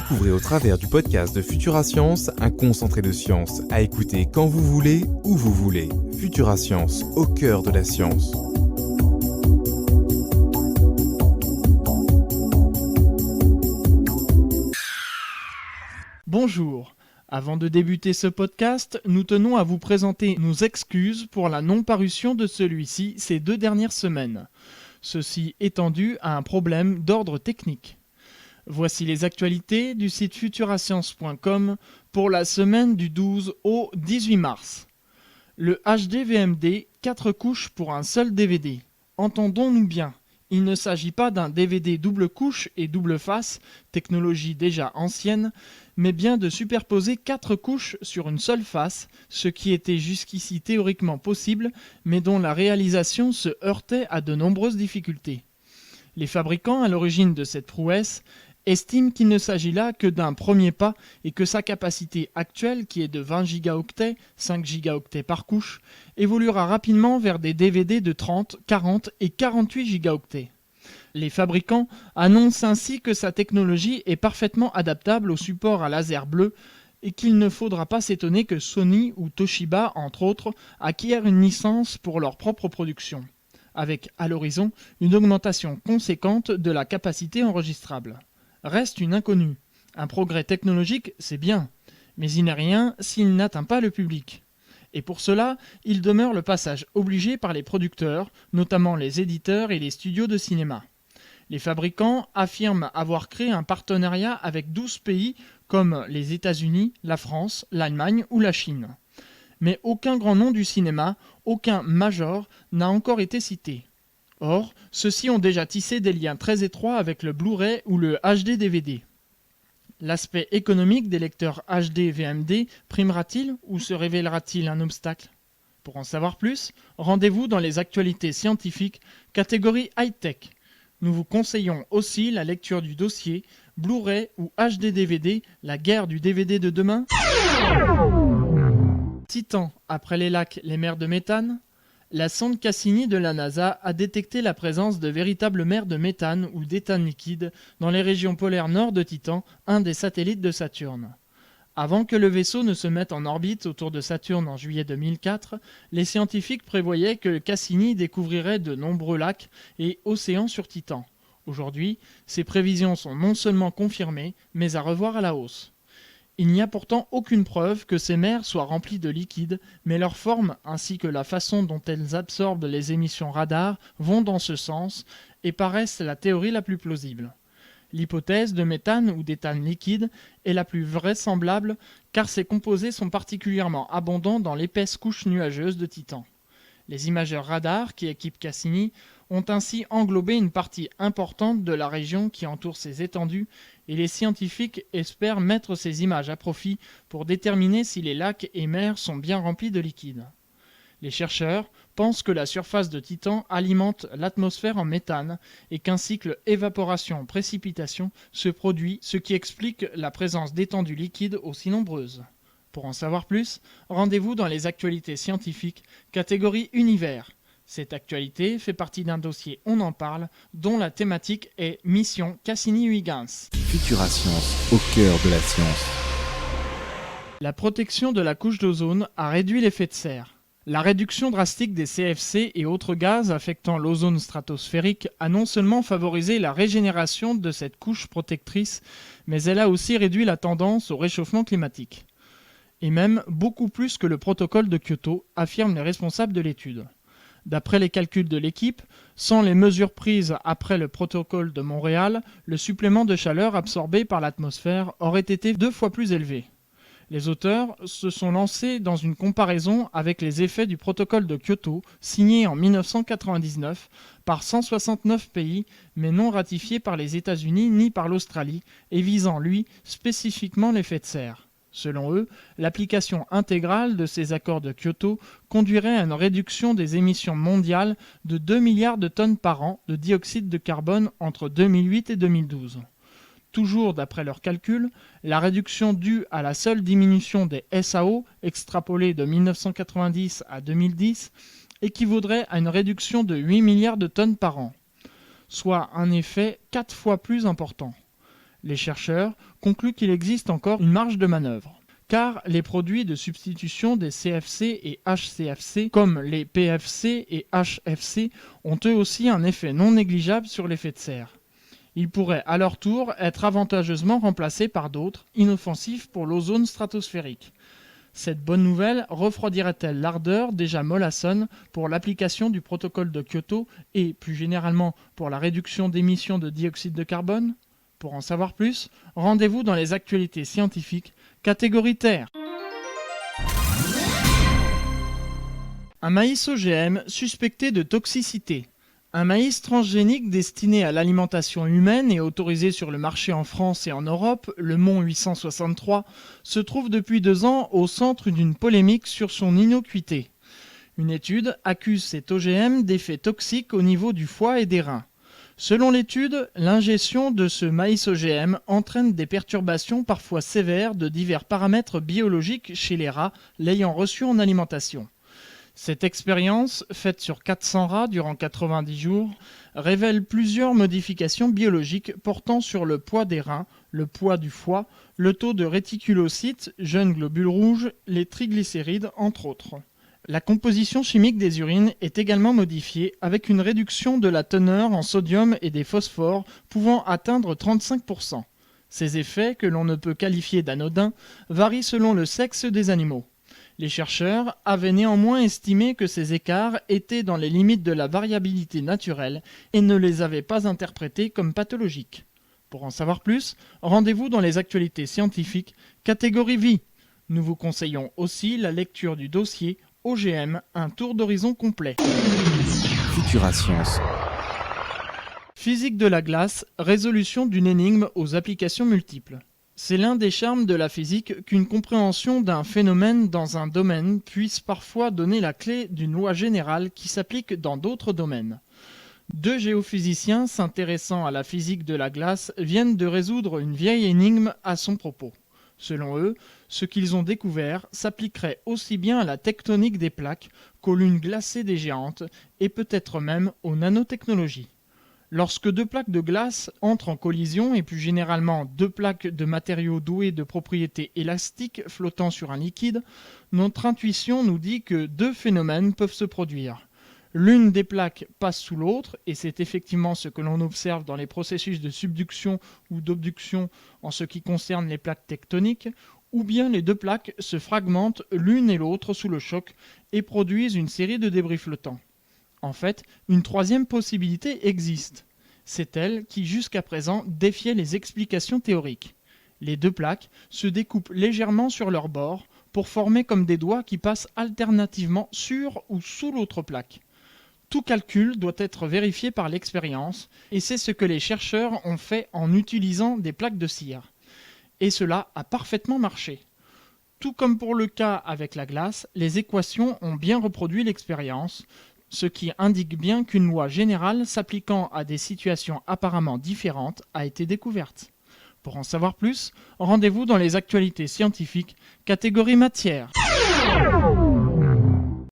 Découvrez au travers du podcast de Futura Science un concentré de science à écouter quand vous voulez, où vous voulez. Futura Science, au cœur de la science. Bonjour. Avant de débuter ce podcast, nous tenons à vous présenter nos excuses pour la non-parution de celui-ci ces 2 dernières semaines. Ceci étant dû à un problème d'ordre technique. Voici les actualités du site futurascience.com pour la semaine du 12 au 18 mars. Le HD-VMD, 4 couches pour un seul DVD. Entendons-nous bien, il ne s'agit pas d'un DVD double couche et double face, technologie déjà ancienne, mais bien de superposer 4 couches sur une seule face, ce qui était jusqu'ici théoriquement possible, mais dont la réalisation se heurtait à de nombreuses difficultés. Les fabricants à l'origine de cette prouesse estiment qu'il ne s'agit là que d'un premier pas et que sa capacité actuelle, qui est de 20 gigaoctets, 5 gigaoctets par couche, évoluera rapidement vers des DVD de 30, 40 et 48 gigaoctets. Les fabricants annoncent ainsi que sa technologie est parfaitement adaptable au support à laser bleu et qu'il ne faudra pas s'étonner que Sony ou Toshiba, entre autres, acquièrent une licence pour leur propre production, avec à l'horizon une augmentation conséquente de la capacité enregistrable. Reste une inconnue. Un progrès technologique, c'est bien, mais il n'est rien s'il n'atteint pas le public. Et pour cela, il demeure le passage obligé par les producteurs, notamment les éditeurs et les studios de cinéma. Les fabricants affirment avoir créé un partenariat avec 12 pays comme les États-Unis, la France, l'Allemagne ou la Chine. Mais aucun grand nom du cinéma, aucun major n'a encore été cité. Or, ceux-ci ont déjà tissé des liens très étroits avec le Blu-ray ou le HD-DVD. L'aspect économique des lecteurs HD-VMD primera-t-il ou se révélera-t-il un obstacle ? Pour en savoir plus, rendez-vous dans les actualités scientifiques, catégorie high-tech. Nous vous conseillons aussi la lecture du dossier Blu-ray ou HD-DVD, la guerre du DVD de demain. Titan, après les lacs, les mers de méthane. La sonde Cassini de la NASA a détecté la présence de véritables mers de méthane ou d'éthane liquide dans les régions polaires nord de Titan, un des satellites de Saturne. Avant que le vaisseau ne se mette en orbite autour de Saturne en juillet 2004, les scientifiques prévoyaient que Cassini découvrirait de nombreux lacs et océans sur Titan. Aujourd'hui, ces prévisions sont non seulement confirmées, mais à revoir à la hausse. Il n'y a pourtant aucune preuve que ces mers soient remplies de liquide, mais leur forme ainsi que la façon dont elles absorbent les émissions radar vont dans ce sens et paraissent la théorie la plus plausible. L'hypothèse de méthane ou d'éthane liquide est la plus vraisemblable car ces composés sont particulièrement abondants dans l'épaisse couche nuageuse de Titan. Les imageurs radar qui équipent Cassini ont ainsi englobé une partie importante de la région qui entoure ces étendues et les scientifiques espèrent mettre ces images à profit pour déterminer si les lacs et mers sont bien remplis de liquide. Les chercheurs pensent que la surface de Titan alimente l'atmosphère en méthane et qu'un cycle évaporation-précipitation se produit, ce qui explique la présence d'étendues liquides aussi nombreuses. Pour en savoir plus, rendez-vous dans les actualités scientifiques, catégorie univers. Cette actualité fait partie d'un dossier On en parle, dont la thématique est Mission Cassini-Huygens. Futura Science, au cœur de la science. La protection de la couche d'ozone a réduit l'effet de serre. La réduction drastique des CFC et autres gaz affectant l'ozone stratosphérique a non seulement favorisé la régénération de cette couche protectrice, mais elle a aussi réduit la tendance au réchauffement climatique. Et même beaucoup plus que le protocole de Kyoto, affirment les responsables de l'étude. D'après les calculs de l'équipe, sans les mesures prises après le protocole de Montréal, le supplément de chaleur absorbé par l'atmosphère aurait été 2 fois plus élevé. Les auteurs se sont lancés dans une comparaison avec les effets du protocole de Kyoto, signé en 1999 par 169 pays, mais non ratifié par les États-Unis ni par l'Australie, et visant, lui, spécifiquement l'effet de serre. Selon eux, l'application intégrale de ces accords de Kyoto conduirait à une réduction des émissions mondiales de 2 milliards de tonnes par an de dioxyde de carbone entre 2008 et 2012. Toujours d'après leurs calculs, la réduction due à la seule diminution des SAO, extrapolée de 1990 à 2010, équivaudrait à une réduction de 8 milliards de tonnes par an, soit un effet 4 fois plus important. Les chercheurs concluent qu'il existe encore une marge de manœuvre, car les produits de substitution des CFC et HCFC, comme les PFC et HFC, ont eux aussi un effet non négligeable sur l'effet de serre. Ils pourraient à leur tour être avantageusement remplacés par d'autres, inoffensifs pour l'ozone stratosphérique. Cette bonne nouvelle refroidirait-elle l'ardeur déjà mollassonne pour l'application du protocole de Kyoto et, plus généralement, pour la réduction d'émissions de dioxyde de carbone ? Pour en savoir plus, rendez-vous dans les actualités scientifiques, catégorie Terre. Un maïs OGM suspecté de toxicité. Un maïs transgénique destiné à l'alimentation humaine et autorisé sur le marché en France et en Europe, le Mont 863, se trouve depuis 2 ans au centre d'une polémique sur son innocuité. Une étude accuse cet OGM d'effets toxiques au niveau du foie et des reins. Selon l'étude, l'ingestion de ce maïs OGM entraîne des perturbations parfois sévères de divers paramètres biologiques chez les rats l'ayant reçu en alimentation. Cette expérience, faite sur 400 rats durant 90 jours, révèle plusieurs modifications biologiques portant sur le poids des reins, le poids du foie, le taux de réticulocytes, jeunes globules rouges, les triglycérides, entre autres. La composition chimique des urines est également modifiée avec une réduction de la teneur en sodium et des phosphores pouvant atteindre 35%. Ces effets, que l'on ne peut qualifier d'anodins, varient selon le sexe des animaux. Les chercheurs avaient néanmoins estimé que ces écarts étaient dans les limites de la variabilité naturelle et ne les avaient pas interprétés comme pathologiques. Pour en savoir plus, rendez-vous dans les actualités scientifiques, catégorie vie. Nous vous conseillons aussi la lecture du dossier OGM, un tour d'horizon complet. Futurascience. Physique de la glace, résolution d'une énigme aux applications multiples. C'est l'un des charmes de la physique qu'une compréhension d'un phénomène dans un domaine puisse parfois donner la clé d'une loi générale qui s'applique dans d'autres domaines. 2 géophysiciens s'intéressant à la physique de la glace viennent de résoudre une vieille énigme à son propos. Selon eux, ce qu'ils ont découvert s'appliquerait aussi bien à la tectonique des plaques qu'aux lunes glacées des géantes et peut-être même aux nanotechnologies. Lorsque 2 plaques de glace entrent en collision et plus généralement 2 plaques de matériaux doués de propriétés élastiques flottant sur un liquide, notre intuition nous dit que 2 phénomènes peuvent se produire. L'une des plaques passe sous l'autre, et c'est effectivement ce que l'on observe dans les processus de subduction ou d'obduction en ce qui concerne les plaques tectoniques, ou bien les 2 plaques se fragmentent l'une et l'autre sous le choc et produisent une série de débris flottants. En fait, une 3e possibilité existe. C'est elle qui, jusqu'à présent, défiait les explications théoriques. Les 2 plaques se découpent légèrement sur leur bord pour former comme des doigts qui passent alternativement sur ou sous l'autre plaque. Tout calcul doit être vérifié par l'expérience, et c'est ce que les chercheurs ont fait en utilisant des plaques de cire. Et cela a parfaitement marché. Tout comme pour le cas avec la glace, les équations ont bien reproduit l'expérience, ce qui indique bien qu'une loi générale s'appliquant à des situations apparemment différentes a été découverte. Pour en savoir plus, rendez-vous dans les actualités scientifiques, catégorie matière.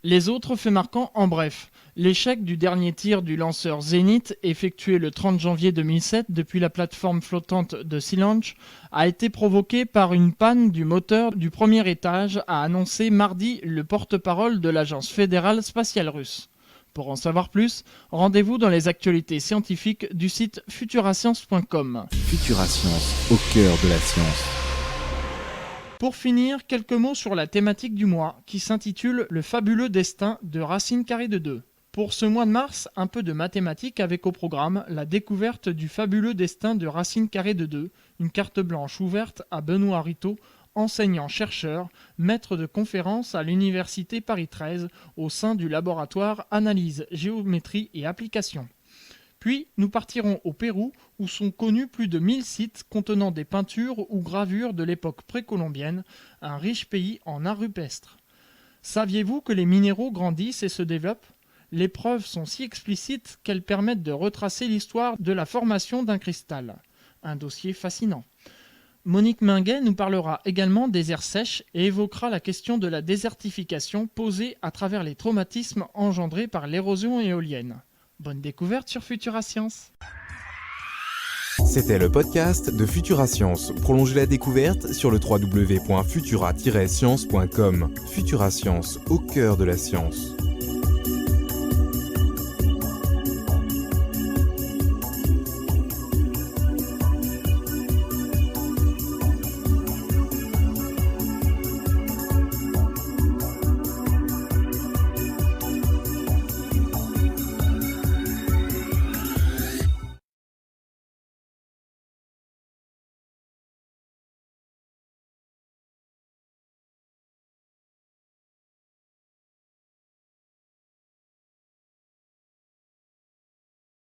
Les autres faits marquants en bref. L'échec du dernier tir du lanceur Zénith, effectué le 30 janvier 2007 depuis la plateforme flottante de Sea Launch, a été provoqué par une panne du moteur du premier étage, a annoncé mardi le porte-parole de l'agence fédérale spatiale russe. Pour en savoir plus, rendez-vous dans les actualités scientifiques du site futurascience.com. Futurascience, au cœur de la science. Pour finir, quelques mots sur la thématique du mois, qui s'intitule « Le fabuleux destin de racine carrée de 2 ». Pour ce mois de mars, un peu de mathématiques avec au programme la découverte du fabuleux destin de racine carrée de 2, une carte blanche ouverte à Benoît Ritaud, enseignant-chercheur, maître de conférence à l'Université Paris 13 au sein du laboratoire Analyse, Géométrie et Applications. Puis, nous partirons au Pérou où sont connus plus de 1000 sites contenant des peintures ou gravures de l'époque précolombienne, un riche pays en art rupestre. Saviez-vous que les minéraux grandissent et se développent ? Les preuves sont si explicites qu'elles permettent de retracer l'histoire de la formation d'un cristal. Un dossier fascinant. Monique Minguet nous parlera également des aires sèches et évoquera la question de la désertification posée à travers les traumatismes engendrés par l'érosion éolienne. Bonne découverte sur Futurascience. C'était le podcast de Futura Science. Prolongez la découverte sur le www.futura-science.com. Futura Science, au cœur de la science.